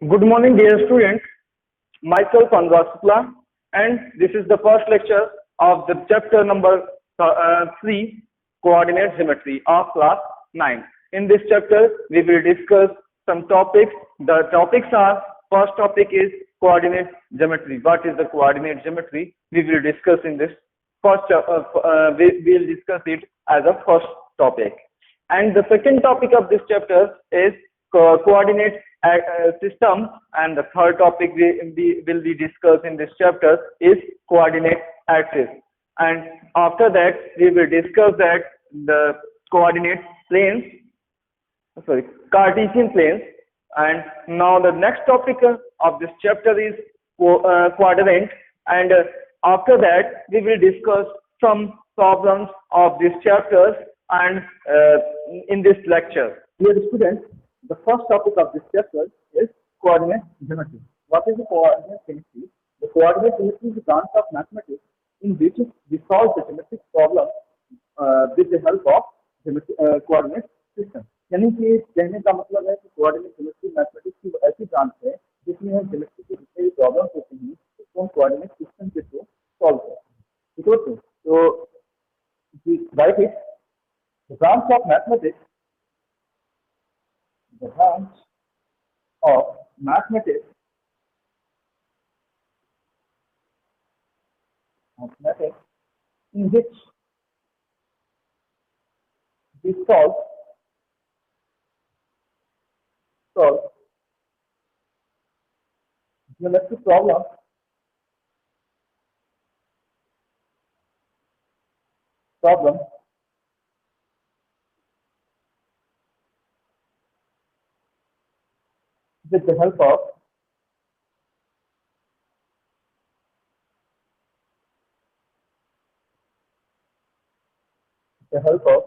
Good morning, dear students. Myself Anurag Shukla, and this is the first lecture of the chapter number 3, Coordinate Geometry of class 9. In this chapter, we will discuss some topics. The topics are: first topic is coordinate geometry. What is the coordinate geometry? We will discuss in this we will discuss it as a first topic. And the second topic of this chapter is coordinate system, and the third topic we will be discussed in this chapter is coordinate axis. And after that, we will discuss that the coordinate planes, sorry, Cartesian planes. And now the next topic of this chapter is quadrant, and after that we will discuss some problems of this chapter and in this lecture. Dear students, the first topic of this chapter is coordinate geometry. What is the coordinate geometry? The coordinate geometry is a branch of mathematics in which we solve the geometric problem with the help of coordinate system. यानी कि कहने का मतलब है कि coordinate geometry mathematics की ऐसी branch है जिसमें हम ज्योमेट्री के जितने भी प्रॉब्लम्स होते हैं उसको हम कोऑर्डिनेट सिस्टम के थ्रू सॉल्व करते हैं. ठीक है. तो right it the branch of mathematics, the branch of mathematics in which we solve geometric problems with the help of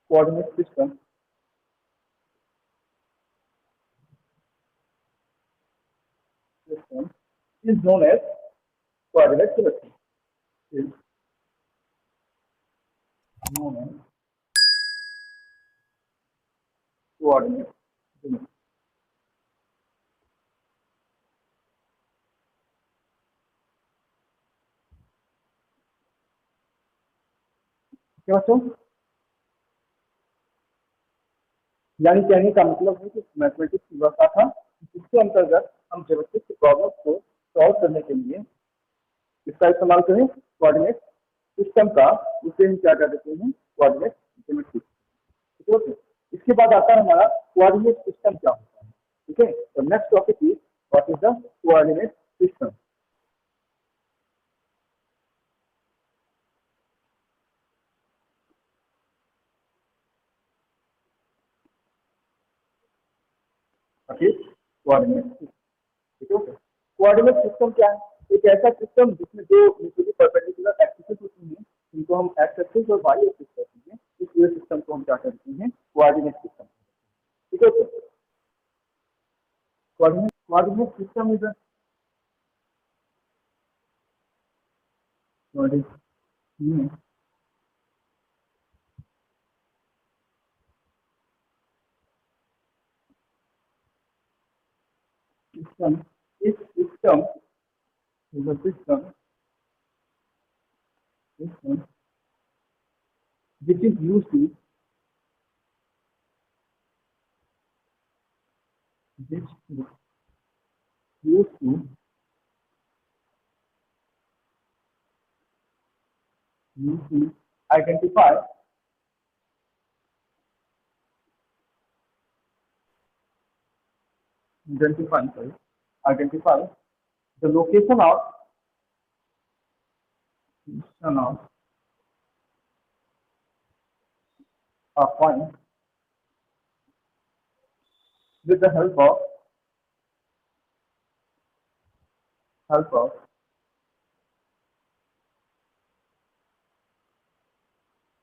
coordinate system is known as coordinate geometry. Is known as coordinate geometry. क्या बच्चों? यानी कहने का मतलब है कि mathematics की व्यवस्था था जिसके अंतर्गत हम ज्योमेट्रिक के प्रॉब्लम्स को सॉल्व करने के लिए इसका इस्तेमाल करें कोऑर्डिनेट सिस्टम का, उसे हम क्या कर देते हैं कोऑर्डिनेट ज्योमेट्री. ठीक है. इसके बाद आता है हमारा कोऑर्डिनेट सिस्टम क्या होता है. ठीक है. तो next topic is what is the coordinate system. Okay. Coordinate. ठीक है. कोऑर्डिनेट सिस्टम क्या है? एक ऐसा सिस्टम जिसमें दो म्यूचुअली परपेंडिकुलर एक्सिस होती हैं, जिनको हम एक्स एक्सिस और वाई एक्सिस कहते हैं. इस पूरे सिस्टम को हम क्या कहते हैं कोऑर्डिनेट सिस्टम. ठीक है. Coordinate system is system is a system which is used to identify the location of a point with the help of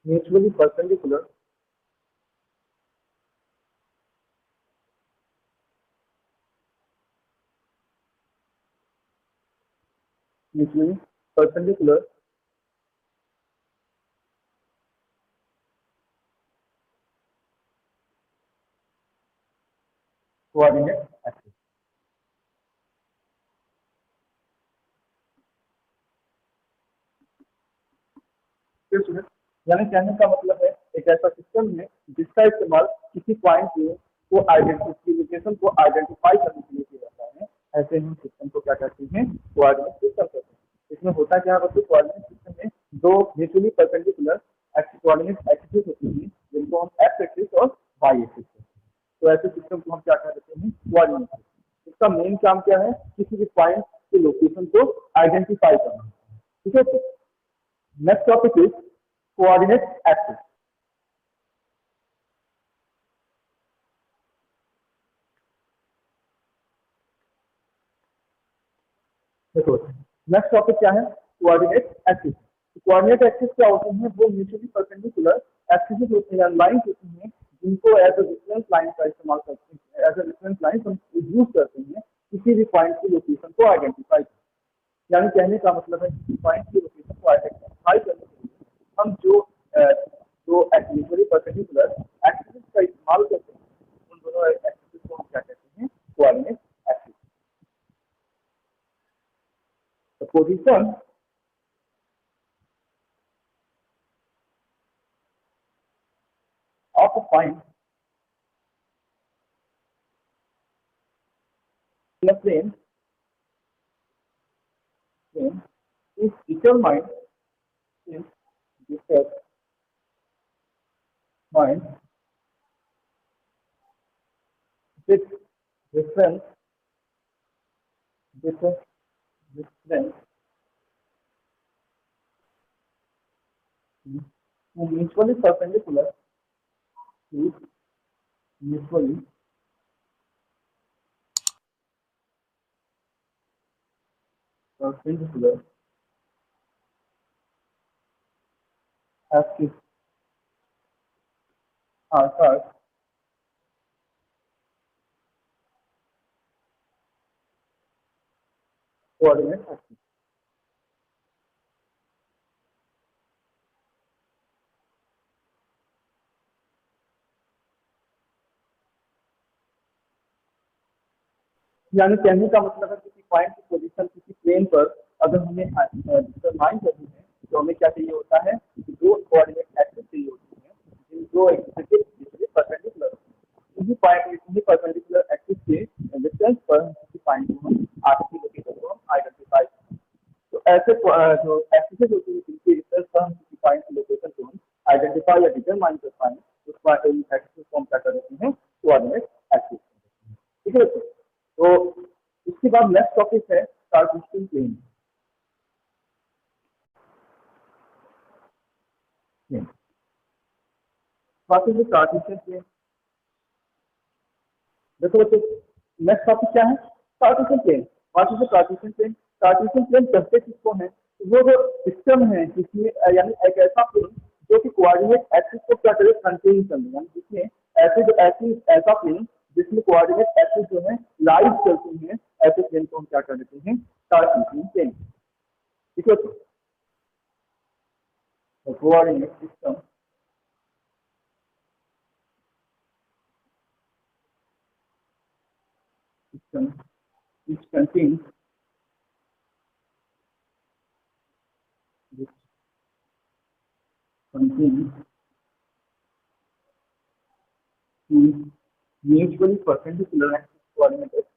mutually perpendicular coordinate axis. यानी कहने का मतलब है एक ऐसा सिस्टम है जिसका इस्तेमाल किसी पॉइंट को लोकेशन को आइडेंटिफाई करने के लिए किया जाता है। ऐसे हम सिस्टम को क्या कहते हैं, कोऑर्डिनेट सिस्टम कहते हैं। इसमें होता क्या है, कोऑर्डिनेट सिस्टम में दो म्यूचुअली परपेंडिकुलर कोऑर्डिनेट एक्सिस होती है जिनको हम एक्स एक्सिस और वाई एक्सिस कहते हैं। तो ऐसे सिस्टम को हम क्या कहते हैं, कोऑर्डिनेट सिस्टम। इसका मेन काम क्या है, किसी भी पॉइंट के लोकेशन को आइडेंटिफाई करना। ठीक है, next topic is coordinate axis. देखो नेक्स्ट टॉपिक क्या है, कोऑर्डिनेट एक्सिस। कोऑर्डिनेट एक्सिस क्या होते हैं, वो म्यूचुअली परपेंडिकुलर एक्सिस होते हैं, लाइंस होती हैं जिनको एज अ रेफरेंस लाइन का इस्तेमाल करते हैं। एज अ रेफरेंस लाइन हम यूज करते हैं किसी भी पॉइंट की लोकेशन को आइडेंटिफाई करने। यानी कहने का मतलब है किसी पॉइंट की लोकेशन को आइडेंटिफाई करने के लिए हम जो म्यूचुअली परपेंडिकुलर एक्सिस का इस्तेमाल करते हैं, उन दोनों एक्सिस को हम क्या कहते हैं, coordinate axis. The position of a point in a plane is determined is determined with reference with reference to mutually perpendicular to mutually perpendicular axis are called coordinate axis। यानी कहने का मतलब है किसी पॉइंट की पोजीशन किसी plane पर अगर हमें डिटरमाइन करनी है तो हमें क्या चाहिए होता है, दो कोऑर्डिनेट एक्सिस चाहिए होती है जिन दो एक्सिस परपेंडिकुलर इसी पॉइंट इसी परपेंडिकुलर एक्सिस के डिस्टेंस पर किसी पॉइंट को हम आरसी लोकेशन को हम आइडेंटिफाई करते हैं। तो ऐसे जो एक्सिस होती है जिनके डिस्टेंस पर हम किसी पॉइंट की लोकेशन को हम आइडेंटिफाई या डिटरमाइन कर पाए, उस एक्सिस को हम क्या करते हैं, कोऑर्डिनेट एक्सिस। ठीक है, तो इसके बाद नेक्स्ट टॉपिक है कार्टेशियन प्लेन। कार्टेशियन प्लेन देखो बच्चों, नेक्स्ट टॉपिक क्या है, Cartesian plane. What is the Cartesian plane? Cartesian plane कहते किसको है, वो जो सिस्टम है जिसमें यानी एक ऐसा प्लेन जो कि कोऑर्डिनेट एक्सिस को क्या करे, कंटेन कर ले, यानी जिसमें ऐसा प्लेन जिसमें कोऑर्डिनेट एक्सिस जो है लाइव चलती हैं, ऐसे प्लेन को हम क्या कर देते हैं, कार्टेशियन प्लेन। ठीक है, तो coordinate system which contains two mutually perpendicular axis coordinate axes।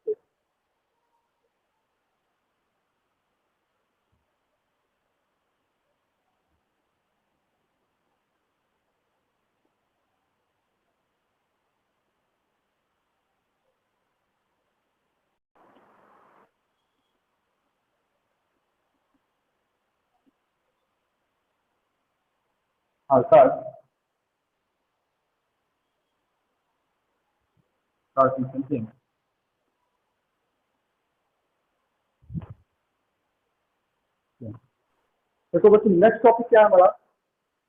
अर्थात कार्टेशियन प्लेन। देखो बच्चों, नेक्स्ट टॉपिक क्या है हमारा,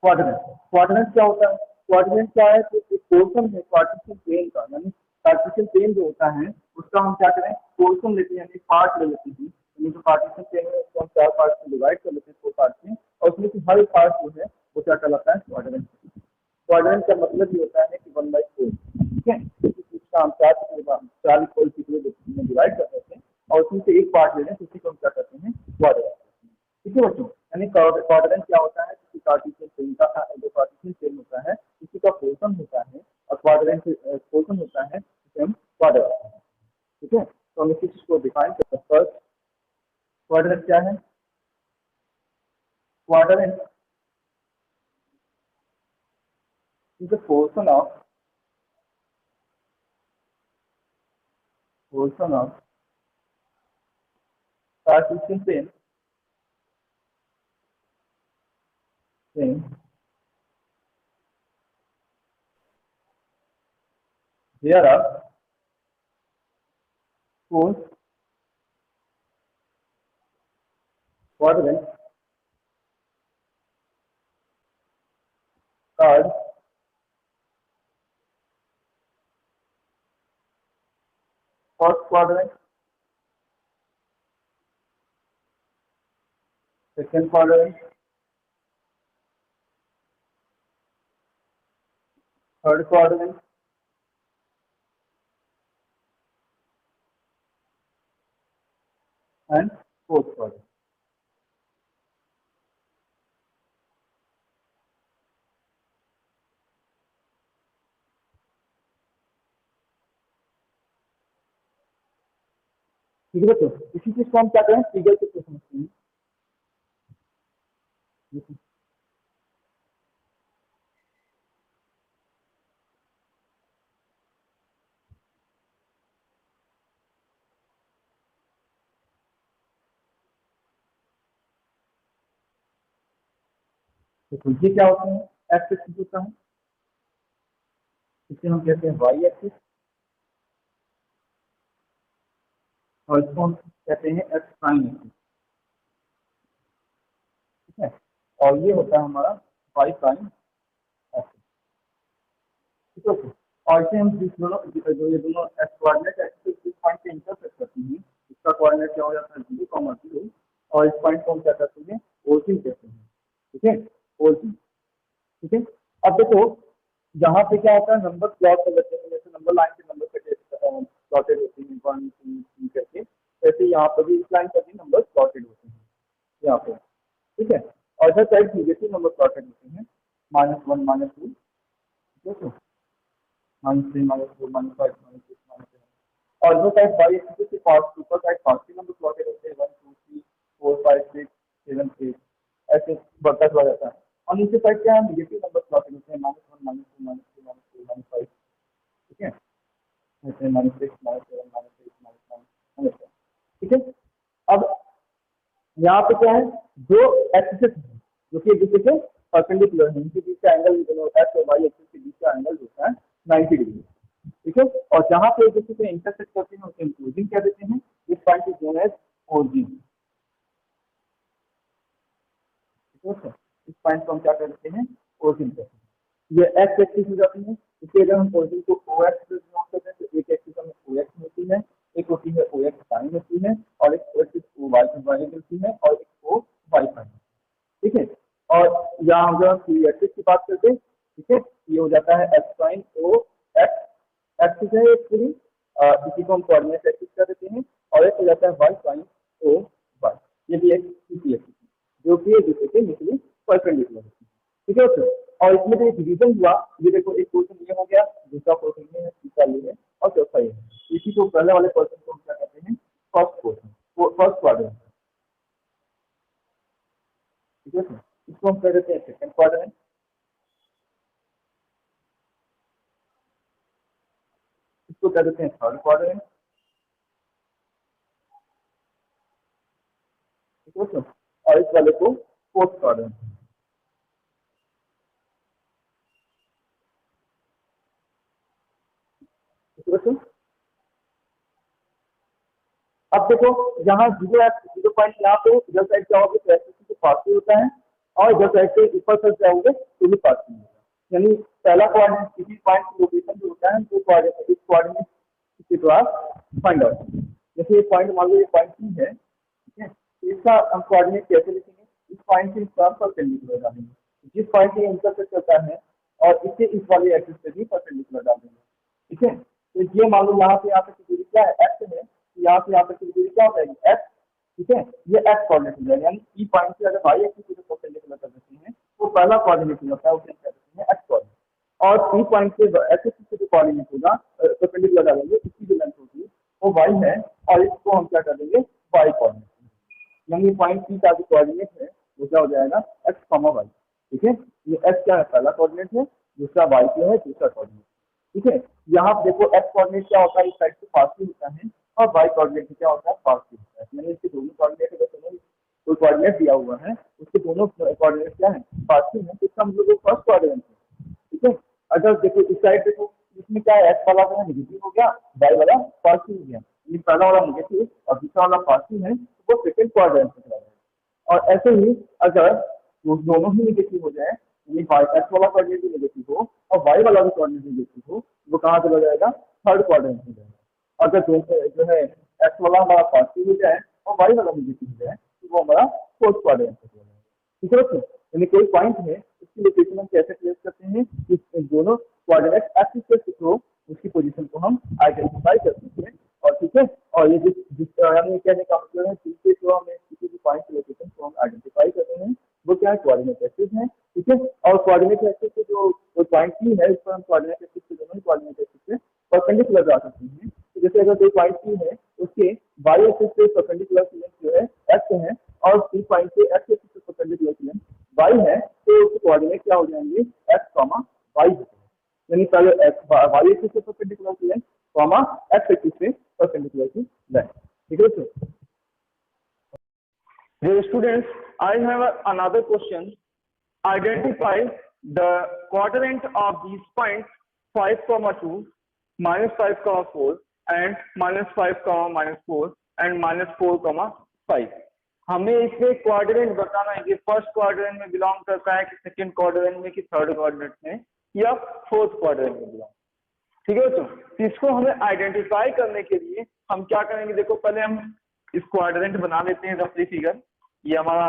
क्वाड्रेंट। क्वाड्रेंट क्या होता है, क्वाड्रेंट क्या है, तो एक पोर्शन है कार्टेशियन प्लेन का, यानी कार्टेशियन प्लेन जो होता है उसका हम क्या करें, पोर्शन लेते हैं, यानी पार्ट ले लेते हैं। यानी जो कार्टेशियन प्लेन है उसको हम चार पार्ट में डिवाइड कर लेते हैं, दो पार्ट में, और उसमें से हर पार्ट जो है वो क्या कहलाता है, क्वाड्रेंट। क्वाड्रेंट का मतलब ये होता है कि 1/4। ठीक है, इसका हम चार 4 इक्वल में डिवाइड कर देते हैं और उसमें से एक पार्ट ले लें, उसी को हम क्या करते हैं, क्वाड्रेंट। ठीक है बच्चों, यानी क्वाड्रेंट क्या होता है, किसी कार्टेशियन फ्रेम का जो कार्टेशियन फ्रेम होता है किसी का पोर्शन होता है और क्वाड्रेंट पोर्शन होता है, जिसे हम क्वाड्रेंट। ठीक है, तो हम इसी चीज को डिफाइन करते हैं। फर्स्ट क्वाड्रेंट क्या है, quadrant is the portion of Cartesian frame there are four quadrants called first quadrant, second quadrant, third quadrant, and fourth quadrant. ठीक है बच्चों, इसी चीज को हम क्या करें, फिगर से समझते हैं। तो ये क्या होता है, एक्स एक्सिस होता है, इसे हम कहते हैं वाई एक्सिस, और इसको हम कहते हैं एक्स प्राइम एक्सिस। ठीक है, और ये होता है हमारा वाई प्राइम एक्सिस। ठीक है, और इसे हम जिस दोनों जो ये दोनों एक्स कोऑर्डिनेट एक्सिस जिस पॉइंट पे इंटरसेक्ट करती हैं, इसका कोऑर्डिनेट क्या हो जाता है, 0,0, और इस पॉइंट को हम क्या कहते हैं, ओरिजिन कहते हैं। ठीक है, ओरिजिन। ठीक है, अब देखो यहाँ पे क्या होता है, नंबर प्लॉट कर लेते हैं, जैसे नंबर लाइन के नंबर प्लॉटेड होते हैं 1 2 3 करके, ऐसे यहाँ पर भी इस लाइन पर भी नंबर प्लॉटेड होते हैं यहाँ पे। ठीक है, और इधर साइड निगेटिव नंबर प्लॉटेड होते हैं, -1 -2, ठीक है, -3 -4 -5 -6 -7, और जो साइड बाई एक्सिस के पास ऊपर साइड पॉजिटिव नंबर प्लॉटेड होते हैं 1 2 3 4 5 6 7 8, ऐसे बढ़ता चला जाता है। और नीचे साइड क्या है, निगेटिव नंबर प्लॉटेड होते हैं, -1 -2 -3 -4 -5। ठीक है, ऐसे -6 -7 -8 -9 -10। ठीक है, अब यहाँ पे क्या है, दो एक्सिस जो कि एक दूसरे के परपेंडिकुलर है, इनके बीच का एंगल एक्स और वाई एक्सिस के बीच का एंगल होता है 90 डिग्री। ठीक है, और जहाँ पे एक दूसरे से इंटरसेक्ट करते हैं उसे हम ओरिजिन कह देते हैं। इस point is known as origin. ठीक है, इस पॉइंट को हम क्या कहते हैं, ओरिजिन कहते हैं। ये एक्स एक्सिस हो जाती है, इसलिए अगर हम ओरिजिन को ओ एक्स नोट करते हैं तो एक एक्सिस हमें ओ एक्स होती है, एक होती है ओ एक्स प्राइम होती है, और एक ओ एक्सिस ओ वाई होती है, और एक ओ वाई प्राइम। ठीक है, और यहाँ अगर हम थ्री एक्सिस की बात करते हैं, ठीक है, ये हो जाता है x prime o x axis है एक पूरी, इसी को हम कोऑर्डिनेट एक्सिस कर देते हैं, और एक हो जाता है वाई प्राइम ओ वाई, ये भी एक दूसरी एक्सिस है जो कि एक दूसरे के निकली परपेंडिकुलर होती है। ठीक है सर, और इसमें जो एक डिवीजन हुआ, ये देखो एक पोर्शन ये हो गया, दूसरा पोर्शन ये है, तीसरा ये है, और चौथा ये है। इसी को पहले वाले पोर्शन को हम क्या कहते हैं, फर्स्ट पोर्शन, फर्स्ट क्वाड्रेंट। ठीक है सर, इसको हम कह देते हैं सेकंड क्वाड्रेंट, इसको कह देते हैं थर्ड क्वाड्रेंट। ठीक है सर, और इस वाले को फोर्थ क्वाड्रेंट। ठीक है सर, अब देखो यहाँ जीरो पॉइंट यहाँ पे इधर साइड जाओगे तो एक्सिस के पास ही होता है, और इधर साइड से ऊपर तक जाओगे तो भी पास ही होगा। यानी पहला कोऑर्डिनेट किसी पॉइंट की लोकेशन जो होता है वो कोऑर्डिनेट इस कोऑर्डिनेट के द्वारा फाइंड आउट। जैसे ये पॉइंट मान लो, ये पॉइंट ही है, ठीक है, तो इसका हम कोऑर्डिनेट कैसे लिखेंगे, इस पॉइंट से इस टर्म परपेंडिकुलर डालेंगे, जिस पॉइंट से इंटरसेक्ट करता है, और इससे इस वाले एक्सिस पे भी परपेंडिकुलर डाल देंगे। ठीक है, तो ये मान लो यहाँ से यहाँ तक की दूरी क्या है, x है, यहाँ से यहाँ तक की दूरी क्या हो जाएगी, x, ठीक है, ये x कोऑर्डिनेट हो जाएगा, यानी ई पॉइंट से अगर y एक्सिस को परपेंडिकुलर कर देते हैं तो पहला कोऑर्डिनेट होता है उसे क्या कहते हैं, x कोऑर्डिनेट, और पी पॉइंट से x एक्सिस से जो कोऑर्डिनेट होगा परपेंडिकुलर डालेंगे, इसकी जो लेंथ होगी वो y है, और इसको हम क्या कर देंगे, y कोऑर्डिनेट, यानी पॉइंट पी का जो कोऑर्डिनेट है वो क्या हो जाएगा, x, y, ठीक है, ये x क्या है, पहला कोऑर्डिनेट है, दूसरा y क्या है, दूसरा कोऑर्डिनेट, ठीक है। यहाँ पे देखो x कोऑर्डिनेट क्या होता है, इस साइड से पॉजिटिव होता है, और y कोऑर्डिनेट क्या होता है, पॉजिटिव होता है, यानी इसके दोनों कोऑर्डिनेट अगर दोनों कोई कोऑर्डिनेट दिया हुआ है उसके दोनों कोऑर्डिनेट क्या है, पॉजिटिव है, तो इसका मतलब वो फर्स्ट कोऑर्डिनेट है, ठीक है। अगर देखो इस साइड देखो, इसमें क्या है, x वाला जो है नेगेटिव हो गया, y वाला पॉजिटिव हो गया, ये पहला वाला नेगेटिव और दूसरा वाला पॉजिटिव है, तो वो सेकंड क्वाड्रेंट में चला जाएगा। और ऐसे ही अगर वो दोनों ही नेगेटिव हो जाए, यानी x वाला कोऑर्डिनेट भी नेगेटिव हो और y वाला भी कोऑर्डिनेट नेगेटिव हो, वो कहाँ चला जाएगा, थर्ड क्वाड्रेंट में जाएगा। अगर जो है x वाला हमारा पॉजिटिव हो जाए और y वाला नेगेटिव हो जाए, तो वो हमारा फोर्थ क्वाड्रेंट में चला जाएगा, ठीक है बच्चों। यानी कोई पॉइंट है उसकी लोकेशन हम कैसे ट्रेस करते हैं, कि दोनों कोऑर्डिनेट एक्सिस के थ्रू उसकी पोजीशन को हम आइडेंटिफाई कर सकते हैं, और ठीक है, और ये जिस यानी कहने का मतलब है जिसके थ्रू हमें किसी भी पॉइंट की लोकेशन को हम आइडेंटिफाई कर रहे हैं वो क्या है, कोऑर्डिनेट एक्सिस है, ठीक है। और कोऑर्डिनेट एक्सिस से जो पॉइंट पी है, इस पर हम कोऑर्डिनेट एक्सिस से दोनों ही कोऑर्डिनेट एक्सिस से परपेंडिकुलर जा सकते हैं। तो जैसे अगर कोई पॉइंट पी है उसके वाई एक्सिस से परपेंडिकुलर लेंथ जो है एक्स है, और पी पॉइंट से एक्स एक्सिस से परपेंडिकुलर लेंथ वाई है, तो उसके कोऑर्डिनेट क्या हो जाएंगे, एक्स कॉमा वाई, यानी पहले एक्स वाई एक्सिस से परपेंडिकुलर की लेंथ कॉमा एक्स एक्सिस से परपेंडिकुलर की लेंथ, ठीक है दोस्तों। Dear students, I have another question. Identify the quadrant of these points 5, 2, -5, 4, and -5, -4 and -4, 5. हमें इसमें क्वाड्रेंट बताना है कि फर्स्ट क्वाड्रेंट में बिलोंग करता है कि सेकंड क्वाड्रेंट में कि थर्ड क्वाड्रेंट में या फोर्थ क्वाड्रेंट में बिलोंग, ठीक है दोस्तों। इसको हमें आइडेंटिफाई करने के लिए हम क्या करेंगे, देखो पहले हम इस क्वाड्रेंट बना लेते हैं रफली फिगर। ये हमारा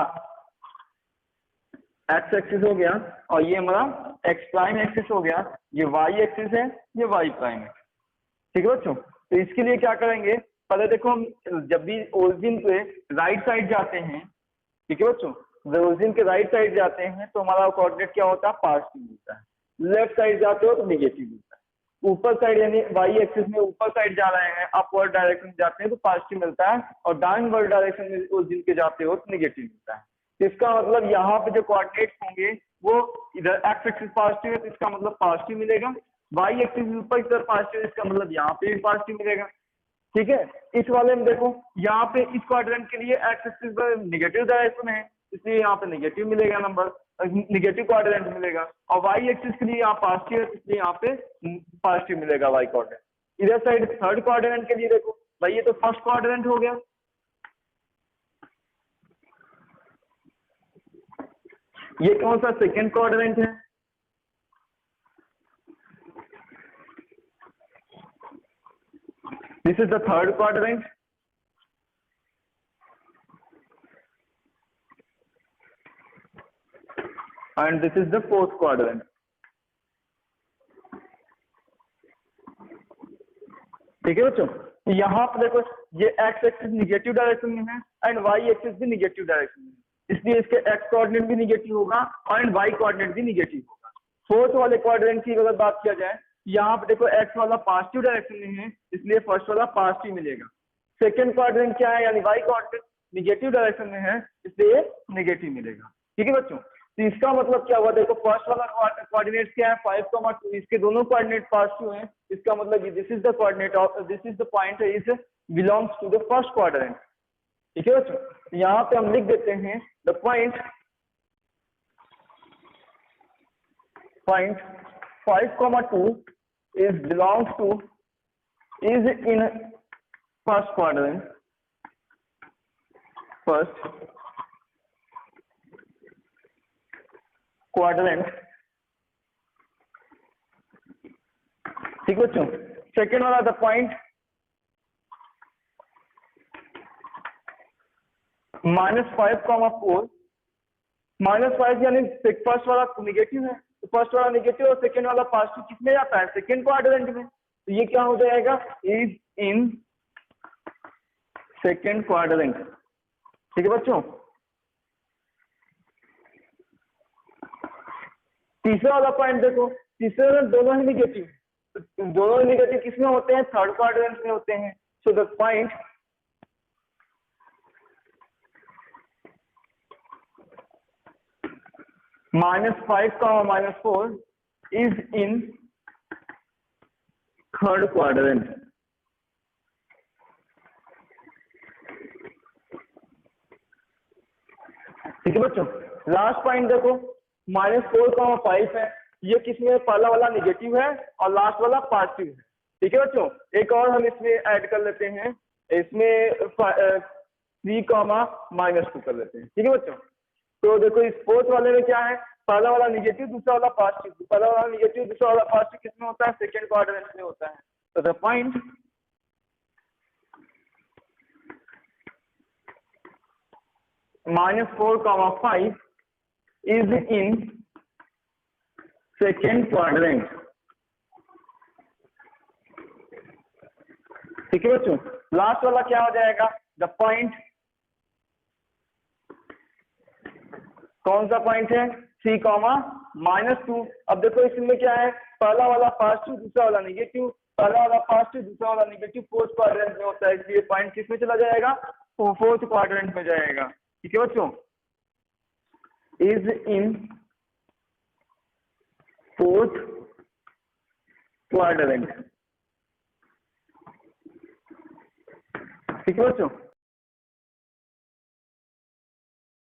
एक्स एक्सिस हो गया और ये हमारा एक्स प्राइम एक्सिस हो गया, ये वाई एक्सिस है, ये वाई प्राइम है, ठीक है बच्चों। तो इसके लिए क्या करेंगे, पहले देखो हम जब भी ओरिजिन पे राइट साइड जाते हैं, ठीक है बच्चों, जब ओरिजिन के राइट साइड जाते हैं तो हमारा कोऑर्डिनेट क्या होता है, पॉजिटिव मिलता है। लेफ्ट साइड जाते हो तो निगेटिव मिलता है। ऊपर साइड यानी वाई एक्सिस में ऊपर साइड जा रहे हैं, अपवर्ड डायरेक्शन में जाते हैं तो पॉजिटिव मिलता है, और डाउनवर्ड डायरेक्शन में ओरिजिन के जाते हो तो निगेटिव मिलता है। तो इसका मतलब यहाँ पे जो कोऑर्डिनेट होंगे वो इधर एक्स एक्सिस पॉजिटिव है तो इसका मतलब पॉजिटिव मिलेगा, वाई एक्सिस ऊपर की तरफ पॉजिटिव है इसका मतलब यहाँ पे भी पॉजिटिव मिलेगा, ठीक है। इस वाले में देखो यहाँ पे इस क्वाड्रेंट के लिए एक्स एक्सिस पर निगेटिव डायरेक्शन है इसलिए यहाँ पे निगेटिव मिलेगा नंबर, निगेटिव क्वाड्रेंट मिलेगा, और वाई एक्सिस के लिए यहाँ पॉजिटिव है इसलिए यहाँ पे पॉजिटिव मिलेगा वाई क्वाड्रेंट। इधर साइड थर्ड क्वाड्रेंट के लिए देखो भाई, ये तो फर्स्ट क्वाड्रेंट हो गया, ये कौन सा सेकंड क्वाड्रेंट है, this is the third quadrant, and this is the fourth quadrant, ठीक है बच्चों। तो यहाँ पे देखो ये x एक्सिस निगेटिव डायरेक्शन में है एंड y एक्सिस भी निगेटिव डायरेक्शन में है, इसलिए इसके x कोऑर्डिनेट भी निगेटिव होगा एंड y कोऑर्डिनेट भी निगेटिव होगा। फोर्थ वाले क्वाड्रेंट की अगर बात किया जाए, यहाँ पे देखो x वाला पॉजिटिव डायरेक्शन में है इसलिए फर्स्ट वाला पॉजिटिव मिलेगा। सेकंड क्वाड्रेंट क्या है, यानी y कोऑर्डिनेट निगेटिव डायरेक्शन में है इसलिए निगेटिव मिलेगा, ठीक है बच्चों। तो इसका मतलब क्या हुआ, देखो फर्स्ट वाला कोऑर्डिनेट क्या है 5, 2, इसके दोनों कोऑर्डिनेट पॉजिटिव हैं, इसका मतलब this is the coordinate of this is the point is belongs to the first quadrant, ठीक है बच्चों। यहाँ पे हम लिख देते हैं the point 5, 2 is belongs to is in first quadrant, first quadrant, ठीक है बच्चों। सेकेंड वाला द पॉइंट -5, 4 -5 यानी फर्स्ट वाला निगेटिव है तो फर्स्ट वाला निगेटिव और सेकेंड वाला पॉजिटिव किसमें जाता है, सेकेंड क्वाड्रेंट में, तो ये क्या हो जाएगा, इज इन सेकेंड क्वाड्रेंट। ठीक है बच्चों। तीसरा वाला पॉइंट देखो, तीसरे में दोनों ही निगेटिव, दोनों निगेटिव किसमें होते हैं, थर्ड क्वाड्रेंट में होते हैं। So the point -5, -4 is in third quadrant। ठीक है बच्चों। लास्ट पॉइंट देखो, -4, 5 है, ये किसमें, पहला वाला निगेटिव है और लास्ट वाला पॉजिटिव है। ठीक है बच्चों। एक और हम इसमें ऐड कर लेते हैं, इसमें 3, -2 कर लेते हैं। ठीक है बच्चों। तो देखो इस फोर्थ वाले में क्या है, पहला वाला निगेटिव, दूसरा वाला पॉजिटिव। पहला वाला निगेटिव, दूसरा वाला पॉजिटिव किसमें होता है, सेकेंड क्वाड्रेंट में होता है। तो the point -4, 5 is in second quadrant। ठीक है बच्चों। लास्ट वाला क्या हो जाएगा, द पॉइंट, कौन सा पॉइंट है, 3, -2। अब देखो इसमें क्या है, पहला वाला पॉजिटिव, दूसरा वाला निगेटिव, पहला वाला पॉजिटिव, दूसरा वाला निगेटिव, फोर्थ क्वाड्रेंट में होता है, इसलिए पॉइंट किस में चला जाएगा, फोर्थ क्वाड्रेंट में जाएगा। ठीक है बच्चों। Is in fourth quadrant. ठीक है बच्चों।